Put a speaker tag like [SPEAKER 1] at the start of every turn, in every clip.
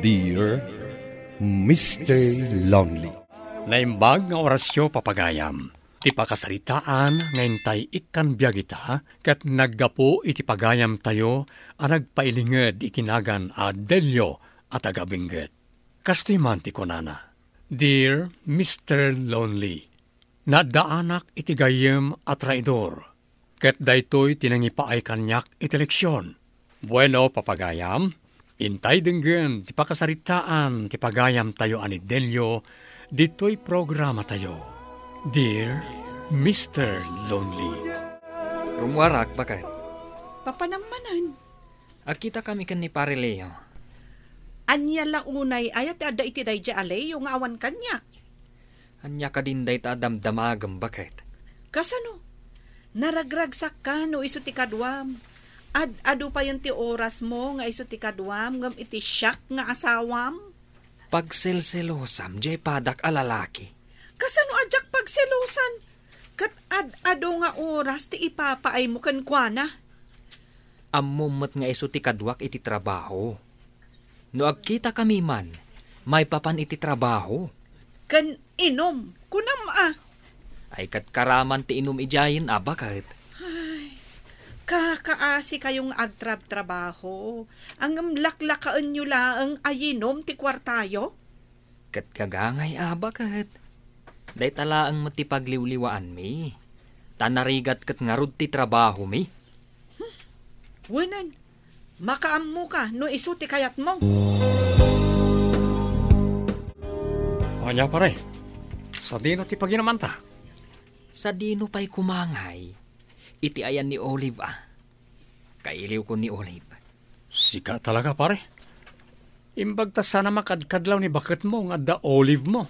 [SPEAKER 1] Dear Mr. Lonely.
[SPEAKER 2] Naimbag nga orasyo papagayam. Ti pakasaritaan ngayon tay ikan biyagita kat naggapo iti pagayam tayo a nagpailinged ikinagan a delyo at agabingget. Kastoy man ti konana. Dear Mr. Lonely, nadaanak iti gayem at traidor. Ket daytoy tinangipaay kanyak iti leksyon. Bueno papagayam, intay denggen ti pakasaritaan ti pagayam tayo ani delyo ditoy programa tayo. Dear Mr. Lonely.
[SPEAKER 3] Rumuarak, bakit?
[SPEAKER 4] Papanamanan.
[SPEAKER 3] Akita kami kan ni Pare Leo.
[SPEAKER 4] Anya lang unay ayat ada iti day alay yung awan kanya.
[SPEAKER 3] Anya ka din day ta damdamagam, bakit?
[SPEAKER 4] Kasano? Naragragsak ka no iso ti kadwam. Adu pa yung ti oras mo nga iso ti kadwam ngam iti syak nga asawam.
[SPEAKER 3] Pagselselosam, jay padak alalaki.
[SPEAKER 4] Kasano adyak pagselosan? Kat ado nga oras ti ipapaay mo kan kuana.
[SPEAKER 3] Ammumot nga iso ti kadwak iti trabaho. No agkita kami man, may papan iti trabaho.
[SPEAKER 4] Kan inom, kunam
[SPEAKER 3] Ay kat karaman ti inom ijayin bakit?
[SPEAKER 4] Ay, kakaasi kayong agtrab-trabaho. Ang laklakaan nyo laang ayinom ti kwartayo?
[SPEAKER 3] Kat kagangay bakit? Day tala ang matipagliwliwaan mi. Tanarigat kat ngarud ti trabaho mi.
[SPEAKER 4] Wanan, makaammo ka no iso ti kayat mo.
[SPEAKER 2] Anya pare, sa dino ti paginaman ta?
[SPEAKER 3] Sa dino pa'y kumangay, iti ayan ni Olive Kailiw ko ni Olive.
[SPEAKER 2] Sika talaga pare. Imbag ta sana makadkadlaw ni bakit mo nga da Olive mo.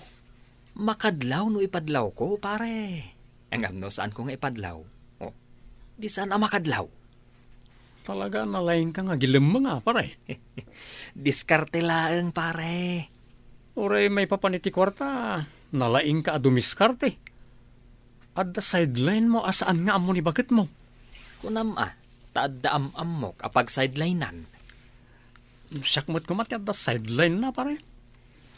[SPEAKER 3] Makadlaw no ipadlaw ko, pare. Ang amno saan ko nga ipadlaw? Di saan makadlaw?
[SPEAKER 2] Talaga nalaing ka nga gilem nga pare.
[SPEAKER 3] Diskarte laeng, pare.
[SPEAKER 2] Ore may papaniti kwarta, nalaing ka adumiskarte. At the sideline mo asaan nga amo ni bakit mo?
[SPEAKER 3] Kunam taadda amok apag sidelinean.
[SPEAKER 2] Sakmot ko mati at the sideline na pare.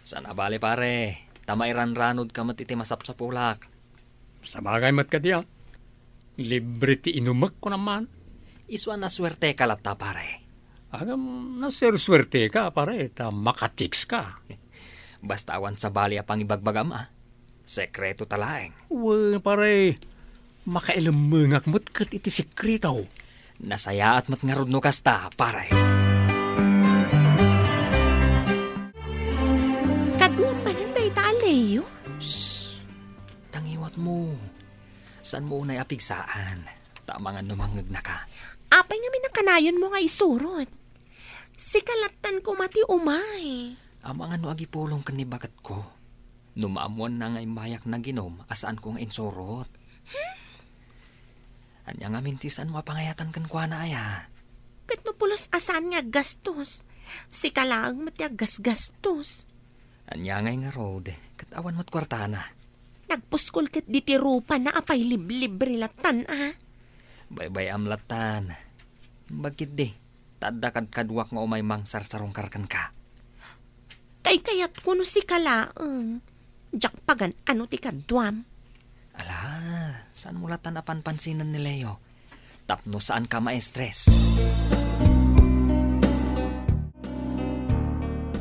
[SPEAKER 3] Saan abali, pare? Tamairan-ranod ka mat iti masapsapulak.
[SPEAKER 2] Sa bagay mat ka diya. Libre ti inumak ko naman.
[SPEAKER 3] Iswa na swerte ka lata, pare.
[SPEAKER 2] Agam naswerswerte ka pare, ta makatiks ka.
[SPEAKER 3] Basta awan sa bali apang ibagbagam sekreto talaeng.
[SPEAKER 2] Uwe pare, makailamangak mo't kat iti sekreto.
[SPEAKER 3] Nasaya at mat ngarod no kasta, pare.
[SPEAKER 4] Kadwan pa yan day taalayo?
[SPEAKER 3] Shhh! Tangiwat mo. Saan mo unay apigsaan? Tama nga numangag na ka.
[SPEAKER 5] Apay nga minakanayon mo nga isurot. Sikalatan ko mati umay.
[SPEAKER 3] Ang ano agipulong ka ni bagat ko. Numaamuan na nga imbayak na ginom asaan ko nga insurot. Anya nga mintisan mo pangayatan kan kwa na
[SPEAKER 5] Kat no pulos asan nga gastos. Sikalang mati gastos.
[SPEAKER 3] Anya nga road, kat awan mo't kwartana.
[SPEAKER 5] Nagpuskol kat ditirupa na apay libre latan
[SPEAKER 3] Baybay amlatan. Bakit di? Tadda kadwak nga umay mang sarsarong karkan ka.
[SPEAKER 5] Kay kayat ko no si kalaang. Jak pagan ano ti kadwam.
[SPEAKER 3] Ala, saan mo latan napanpansinan ni Leo? Tapno saan ka ma-stress?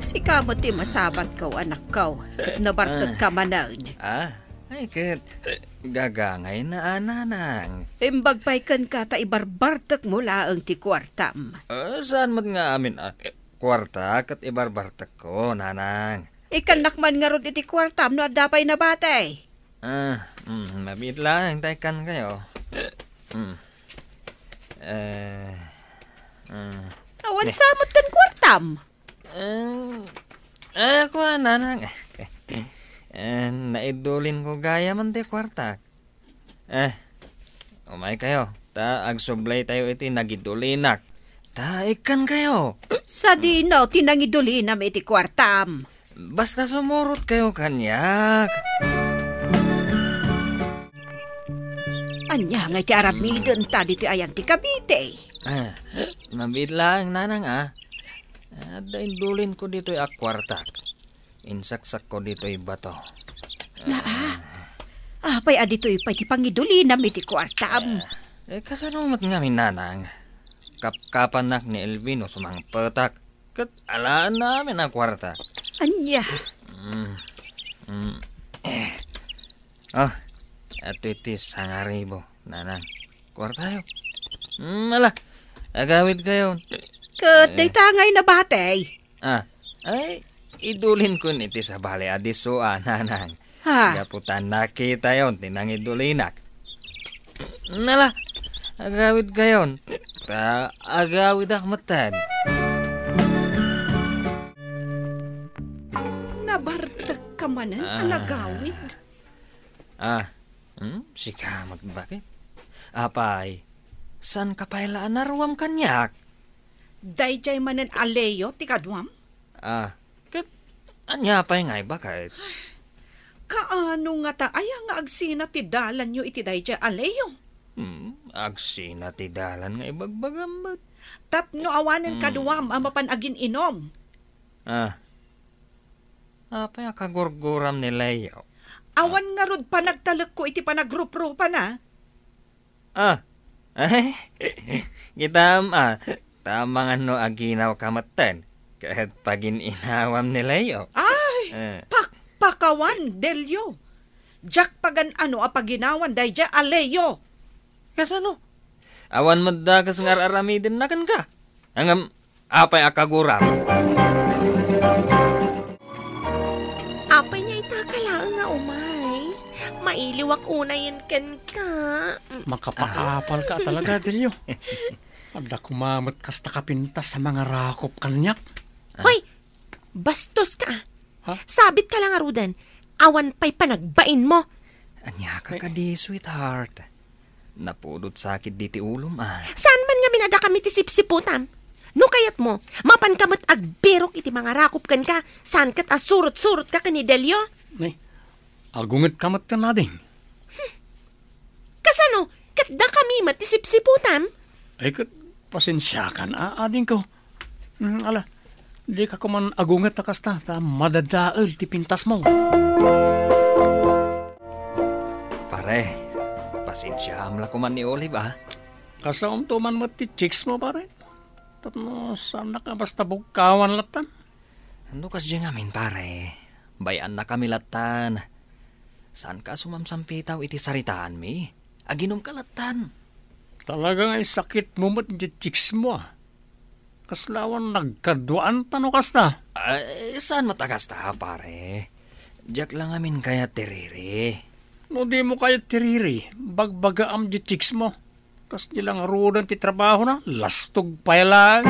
[SPEAKER 4] Si kamot ti masabat ko anak ko. Kat nabartag ka manan.
[SPEAKER 3] Ay kat gagangay na ananang.
[SPEAKER 4] Imbag paikan ka ta ibarbartak mo laang ti kwartam.
[SPEAKER 3] Saan mo't nga amin kwarta kat ibarbartak ko, nanang.
[SPEAKER 4] Ikanak man nga ron iti kwartam no adapay na batay.
[SPEAKER 3] Mabit lang, taykan kayo.
[SPEAKER 4] Awan samot kan kwartam.
[SPEAKER 3] Ako nanang. Naidulin ko gaya man ti kwartak. Umay kayo. Ta agsublay tayo iti nagidulinak. Ta ikan kayo.
[SPEAKER 4] Sa dinaw tinangidulinam iti kwartam.
[SPEAKER 3] Basta sumurot kayo kanyak.
[SPEAKER 4] Anya nga iti aramidon ta diti ayan ti Cavite.
[SPEAKER 3] Mabit lang nanang Daindulin ko dito'y akwartak. Insaksak ko dito'y bato.
[SPEAKER 5] Apay adito'y pa'y tipangiduli na iti kwartam.
[SPEAKER 3] Kasanumat nga minanang. Kapkapanak ni Elvino sumang petak. Kat alaan namin ang kwartak.
[SPEAKER 5] Anya?
[SPEAKER 3] At itis sangaribo, nanang. Kwartayo. Mala, agawid kayo.
[SPEAKER 5] Kat day tangay na batay.
[SPEAKER 3] Ay, idulin ko niti sa bali adiso, nanang.
[SPEAKER 5] Ha?
[SPEAKER 3] Gaputan nakita yon, tinang idulinak. Nala, agawid kayo. Agawid akmatan.
[SPEAKER 4] Nabartag ka manan, alagawid.
[SPEAKER 3] Sika magbakit. Apay, san kapailaan na ruwam kanyak?
[SPEAKER 4] Dayjay manan aleyo, ti kadwam.
[SPEAKER 3] Kat, anya pa'y ngay bakit?
[SPEAKER 4] Kaano nga ta, aya nga agsina ti dalan nyo iti dayjay aleyo.
[SPEAKER 3] Agsina ti dalan nga ibagbagambat.
[SPEAKER 4] Tapno awanan kadwam ang mapanagin inom.
[SPEAKER 3] Apay akagurguram ni Leo.
[SPEAKER 4] Awan nga rod pa nagtalak ko iti panagruprupa na.
[SPEAKER 3] Gitam, tamang ano aginaw kamatan. Kahit pagin inawam ni Leo.
[SPEAKER 4] Ay, pakpakawan, Delyo. Jack pagan ano apaginawan dayjay aleyo.
[SPEAKER 3] Kasano? Awan madagas nga aramidin na kan ka. Hanggang apay akaguram.
[SPEAKER 5] Apay niya itakalaan nga umay. Mailiwak unayin ken ka.
[SPEAKER 2] Makapaapal ka talaga, Delyo. Ada kumamot kasta kapintas sa mga rakop kanyak.
[SPEAKER 5] Hoy, bastos ka.
[SPEAKER 2] Ha?
[SPEAKER 5] Sabit ka lang arudan. Awan pa'y panagbain mo.
[SPEAKER 3] Anya ka di, sweetheart. Napudot sakit diti ulom,
[SPEAKER 5] Saan man nga minada kami ti sipsiputam? No kayat mo, mapan kamat agberok iti mga rakop kan ka. Saan kat asurot-surot ka ni Delyo?
[SPEAKER 2] Nay, agungat kamat ka na din.
[SPEAKER 5] Kasano, kat da kami mati sipsiputam?
[SPEAKER 2] Ay, kat pasensya ka na, ading ko. Ala, di ka kuman agungat na kasta, ta madadaal ti pintas mo.
[SPEAKER 3] Pare, pasensya amla kuman ni Olive,
[SPEAKER 2] Kasaom to man ti chicks mo, pare. Tapno, sana ka basta bukawan latan.
[SPEAKER 3] Ano kasi ngamin, pare? Bayan na kami latan. Saan ka sumamsampitaw iti saritaan mi? Aginom ka latan.
[SPEAKER 2] Talagang ay sakit mo mat ti chicks mo, Kaslawan nagkaduan tano kasta.
[SPEAKER 3] Saan matagas ta, pare? Diyak lang amin kaya tiriri.
[SPEAKER 2] No di mo kaya tiriri, bagbaga am di chicks mo. Kas nilang rudan ti trabaho na, lastog pa lang.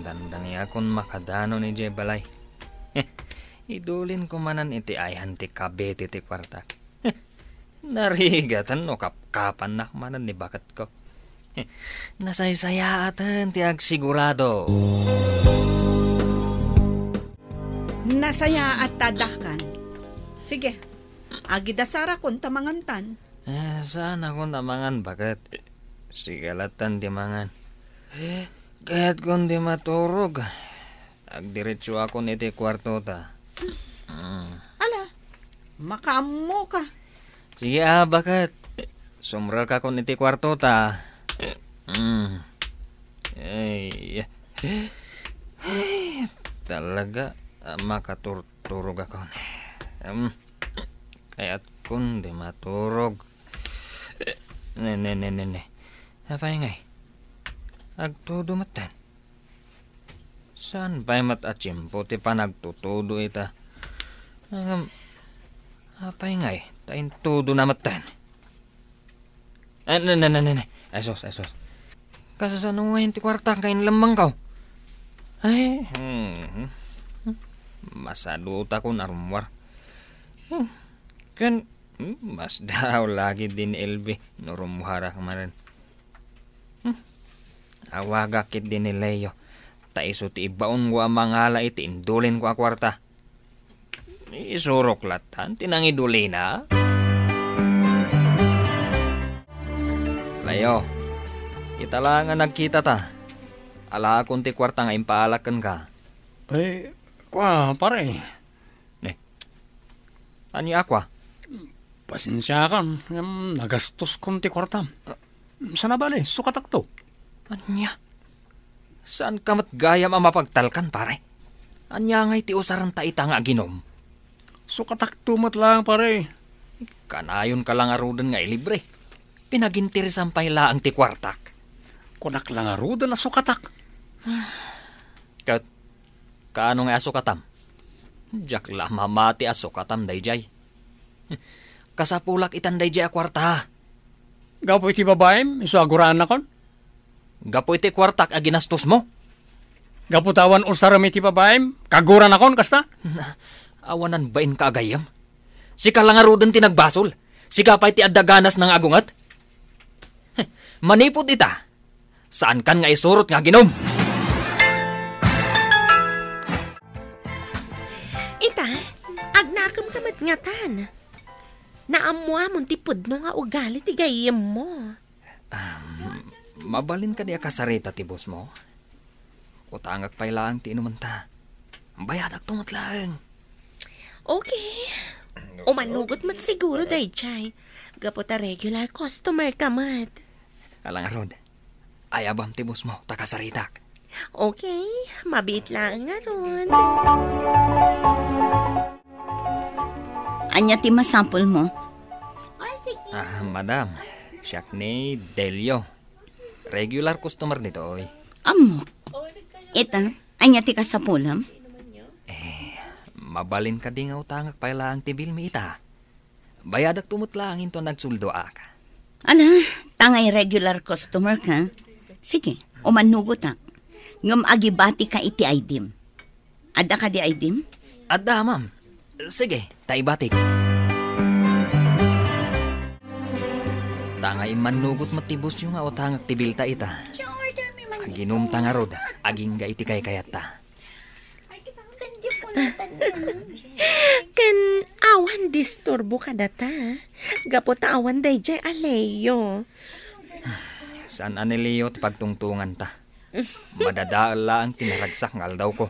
[SPEAKER 3] Dandani akong makadano ni Jebalay. Idulin ko manan iti ayhan ti kabete ti kwarta. Narigatan no kapkapan nak manan ni bakat ko. Nasaysayatan ti agsigurado.
[SPEAKER 4] Nasaya at tadakan. Sige, agidasara kon tamangantan.
[SPEAKER 3] Saan ako namangan bagat? Sigalatan di mangan. Kaya't kung di maturog, agdiretso ako niti kwarto ta.
[SPEAKER 4] Ala, makaammo ka.
[SPEAKER 3] Sige bagat? Sumra ka kung niti kwarto ta. Talaga makaturturog ako. Kaya't kung di maturog. Ne. Apay ngay. Agtudo matan. Saan ba'y matachimpo ti pa nagtutudo ita? Apay ngay. Tain tudo na matan. Ne. Esos. Kasasano ngayon ti kwarta kain lamang kaw. Ay, masaluta ko na rumwar. Kan, mas daw lagi din Elvi, nurumwara ka maran. Awagakit din ni Leo. Taiso ti ibaon ko ang mangala iti indulin ko a kwarta. Isurok latan, tinang idulina. Leo, Leo, ita lang nga nagkita ta. Ala akong ti kwarta nga impaalakan ka.
[SPEAKER 2] Pare.
[SPEAKER 3] Ani akwa?
[SPEAKER 2] Pasensya ka. Nagastos kong ti kwarta. Sana bali, sukatak to.
[SPEAKER 3] Anya? Saan ka matgayam ang mapagtalkan, pare? Anya nga'y ti usaran ta ita nga ginom.
[SPEAKER 2] Sukatak tumat lang, pare.
[SPEAKER 3] Kanayon ka lang arudan nga ilibre. Pinagintirisan pa ila ang ti kwartak.
[SPEAKER 2] Kunak lang arudan na sukatak.
[SPEAKER 3] Kat, kaano nga asukatam? Diyak la mamati asukatam dayjay. Kasapulak itan dayjay a kwarta.
[SPEAKER 2] Gapo iti babaem, iso aguraan na kon?
[SPEAKER 3] Gapo iti kwartak a ginastos mo?
[SPEAKER 2] Gapo tawan usaram iti babaem, kaguran na kon, kasta?
[SPEAKER 3] Awanan bain ka agayam? Sika lang arudan tinagbasol. Sika pa iti adaganas ng agungat. Manipot ita. Saan kan nga isurot nga ginom?
[SPEAKER 5] Ita, agnakam kamat nga tan. Naamwa mong tipod no nga ugali ti gayem mo.
[SPEAKER 3] Mabalin ka diya kasarita ti boss mo. Utangag pa ilang ti inuman ta. Bayadak tumatlang.
[SPEAKER 5] Okay. Umanugot mat siguro dayjay. Gapota regular customer ka mat.
[SPEAKER 3] Alang arod. Ayabam ti boss mo, takasaritak.
[SPEAKER 5] Okay, mabit lang nga ron.
[SPEAKER 6] Anya ti masampol mo?
[SPEAKER 3] Madam, siyak ni Delio. Regular customer nito, oy.
[SPEAKER 6] Amok. Ita, anya ti kasapulam?
[SPEAKER 3] Mabalin ka di nga utangag pa ilang ti bill mi ita. Bayadak tumutlaangin to nagsuldo ak.
[SPEAKER 6] Ala, tangay regular customer ka? Sige, umanugot ta. Ngam agibati ka iti idim. Ada ka di idim?
[SPEAKER 3] Adda, ma'am. Sige, taibatik. Tangay manugot matibos yung nga utangag ti bill ta ita. Aginom ta nga rod, aging ga iti kay kayata.
[SPEAKER 5] Kan awan disturbo ka data. Gapota awan dayjay aleyo.
[SPEAKER 3] Saan aniliyo ti pagtungtungan ta? Madadaala ang tinaragsak ng aldaw ko.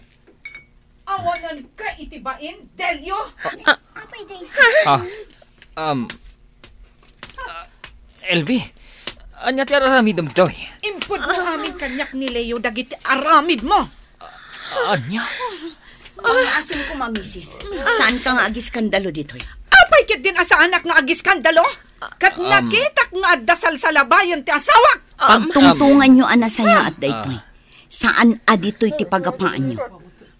[SPEAKER 4] Awanan ka itibain, Delio!
[SPEAKER 3] LB, anya ti aramid mo dito?
[SPEAKER 4] Impod mo amin kanyak ni Leo dagiti aramid mo!
[SPEAKER 3] Anya?
[SPEAKER 6] Asin ko, mamisis. Saan ka nga agiskandalo dito?
[SPEAKER 4] Apay kit din asa anak nga agiskandalo? Kat nakitak nga dasal sa labayan ti asawak!
[SPEAKER 6] Pagtungtungan nyo anasaya at daytoy. Saan adito'y ti pagapaan nyo?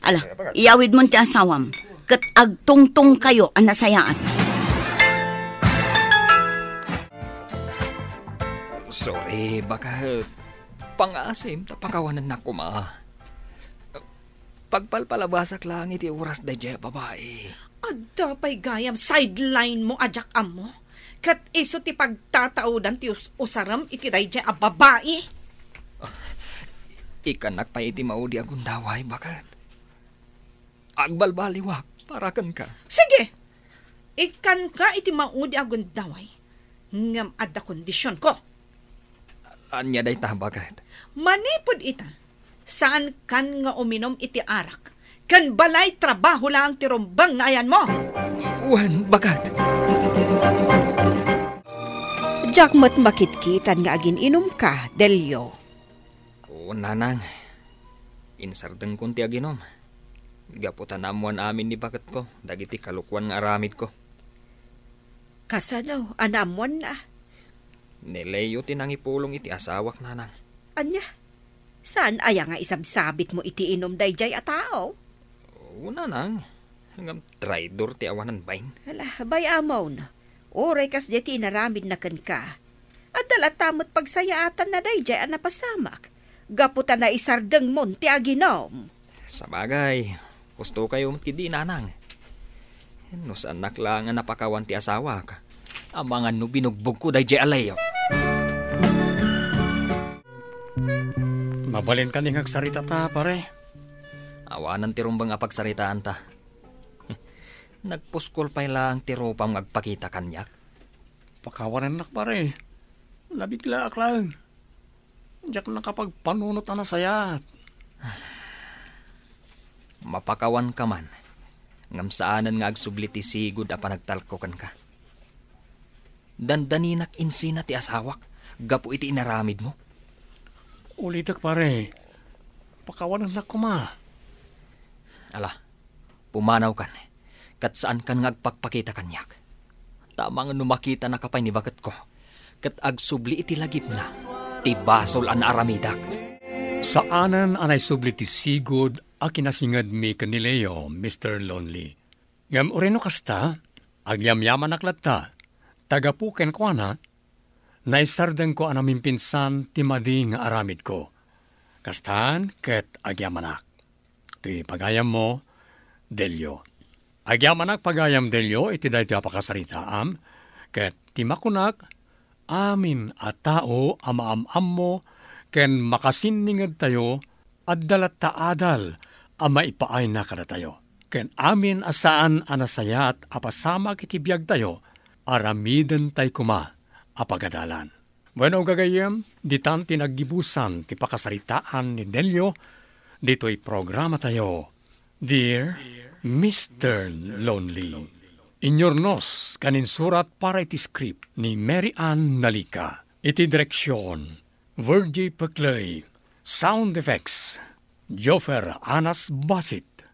[SPEAKER 6] Ala, iyawid mo ti asawam. Kat agtungtung kayo anasayaan.
[SPEAKER 3] Sorry, baka pang-asim tapakawanan na kuma. Pagpalpalabasak lang iti oras da dya babae.
[SPEAKER 4] Adda pa'y gayam sideline mo ajak mo. Kat iso ti pagtataudan ti usaram iti dayjay a babae.
[SPEAKER 3] Ikanak pa iti maudi agundaway, bakat? Agbalbaliwak, parakan ka.
[SPEAKER 4] Sige, ikan ka iti maudi agundaway. Ngam adda kondisyon ko.
[SPEAKER 3] Anya day ta, bakat?
[SPEAKER 4] Manipod ita, saan kan nga uminom iti arak? Kan balay trabaho lang ti rumbang nga ayan mo.
[SPEAKER 3] Wan, bakat?
[SPEAKER 7] Jakmat makitkitan nga agin inom ka, Delio.
[SPEAKER 3] Oo, nanang. Insardeng kunti aginom. Gaputan amuan amin ni bakat ko, dagiti kalukwan nga aramid ko.
[SPEAKER 7] Kasano, anamon na.
[SPEAKER 3] Nileyo tinangipulong iti asawak, nanang.
[SPEAKER 7] Anya, saan aya nga isabsabit mo iti inom dayjay a tao?
[SPEAKER 3] Oo, nanang. Hanggang traidor ti awanan bain.
[SPEAKER 7] Hala, bay amaw na. Oray kas jeti naramid na kan ka. At dalatamot pagsayaatan na dayjay a napasamak. Gaputan na isardeng mon ti aginom.
[SPEAKER 3] Sabagay, gusto kayo matkidi, nanang. No sanak lang nga napakawan ti asawa ka. Amangan no binugbog ko dayjay alayo.
[SPEAKER 2] Mabalin ka ning agsarita ta, pare.
[SPEAKER 3] Awanan ti rumbang apagsaritaan ta. Nagpuskol pa lang ti ropang magpakita kanyak.
[SPEAKER 2] Pakawanan nak, pare. Nabigla ak lang. Diyak nakapagpanunot na sayat.
[SPEAKER 3] Mapakawan ka man. Ngam saanan nga agsubli ti sigud a panagtalkokan ka. Dandaninak insina ti asawak. Gapo iti inaramid mo.
[SPEAKER 2] Ulitak pare. Pakawanan na ko ma.
[SPEAKER 3] Ala, pumanaw kan. Kat saan kan ngagpagpakita kanyak. Tamang numakita na kapay ni bagat ko. Kat agsubli iti lagip na. Ti basol an aramidak.
[SPEAKER 2] Saanan anay subli ti sigud a kinasingad mi kanileyo, Mr. Lonely. Ngam oreno kasta, agyamyaman aklatta, tagapuken ko na, naisardeng ko anaming pinsan ti madi nga aramid ko. Kastaan ket agyamanak. Ti pagayam mo, Delyo. Agyamanak pagayam Delyo, iti dahi ti apakasaritaam, ket ti makunak, amin a tao amaam-am mo, ken makasiningad tayo, at dalat taadal, ama ipaay na kada tayo. Ken amin asaan anasayat apasama kiti biyag tayo, aramiden tay kuma apagadalan. Bueno gagayem, ditan tinaggibusan ti pakasaritaan ni Delyo, dito'y programa tayo, Dear Mr. Lonely. Inyornos kaninsurat para iti script ni Mary Ann Nalika. Iti direksyon, Virgie Peclay. Sound effects, Joffer Anas Basit.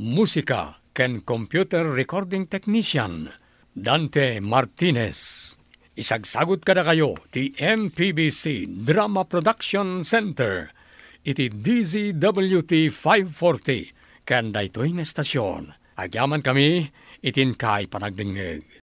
[SPEAKER 2] Musika ken computer recording technician, Dante Martinez. Isagsagot kada kayo ti MPBC Drama Production Center. Iti DZWT 540. Kanda ito'y na estasyon. Agyaman kami, itin kay panagdingeg.